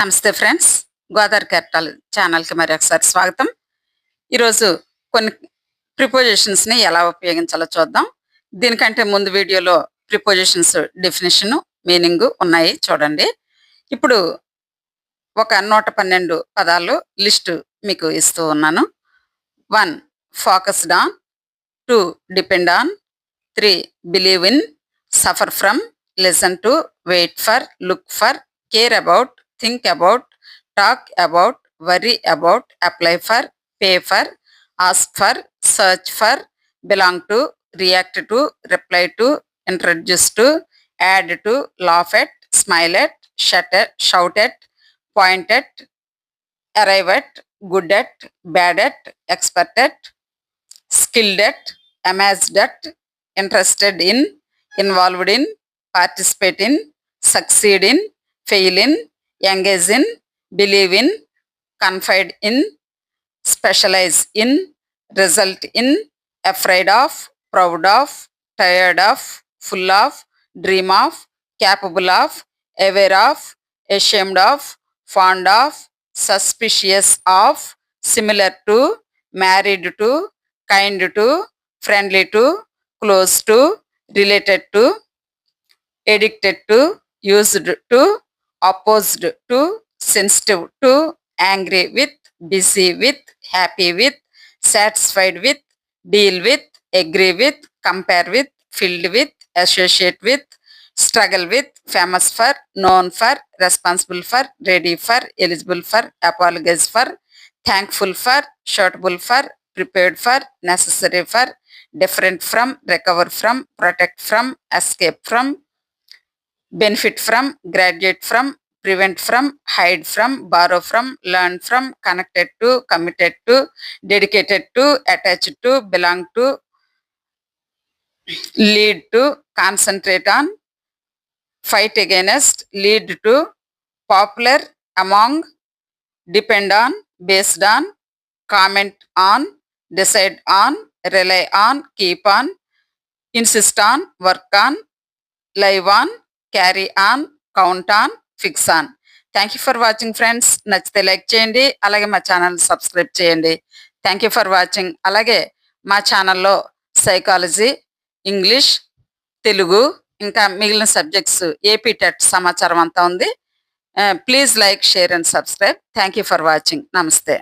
నమస్తే ఫ్రెండ్స్. గోదావరి కెరటాలు ఛానల్‌కి మరి ఒకసారి స్వాగతం. ఈరోజు కొన్ని ప్రిపోజిషన్స్‌ని ఎలా ఉపయోగించాలో చూద్దాం. దీనికంటే ముందు వీడియోలో ప్రిపోజిషన్స్ డెఫినిషను, మీనింగు ఉన్నాయి చూడండి. ఇప్పుడు ఒక 112 పదాలు లిస్టు మీకు ఇస్తూ ఉన్నాను. 1 focused on, 2 depend on, 3 believe in, suffer from, listen to, wait for, look for, care about, think about, talk about, worry about, apply for, pay for, ask for, search for, belong to, react to, reply to, introduce to, add to, laugh at, smile at, shout at, point at, arrive at, good at, bad at, expert at, skilled at, amazed at, interested in, involved in, participate in, succeed in, fail in, engage in, believe in, confide in, specialize in, result in, afraid of, proud of, tired of, full of, dream of, capable of, aware of, ashamed of, fond of, suspicious of, similar to, married to, kind to, friendly to, close to, related to, addicted to, used to, opposed to, sensitive to, angry with, busy with, happy with, satisfied with, deal with, agree with, compare with, filled with, associate with, struggle with, famous for, known for, responsible for, ready for, eligible for, apologize for, thankful for, suitable for, prepared for, necessary for, different from, recover from, protect from, escape from, benefit from, graduate from, prevent from, hide from, borrow from, learn from, connected to, committed to, dedicated to, attached to, belong to, lead to, concentrate on, fight against, lead to, popular, among, depend on, based on, comment on, decide on, rely on, keep on, insist on, work on, live on, carry on, count on, fix on. Thank you for watching friends. నచ్చితే like చేయండి, అలాగే మా channel subscribe చేయండి. Thank you for watching. అలాగే మా ఛానల్లో psychology, English, Telugu ఇంకా మిగిలిన సబ్జెక్ట్స్ ఏపీ టెట్ సమాచారం అంతా ఉంది. Please like, share and subscribe. Thank you for watching. నమస్తే.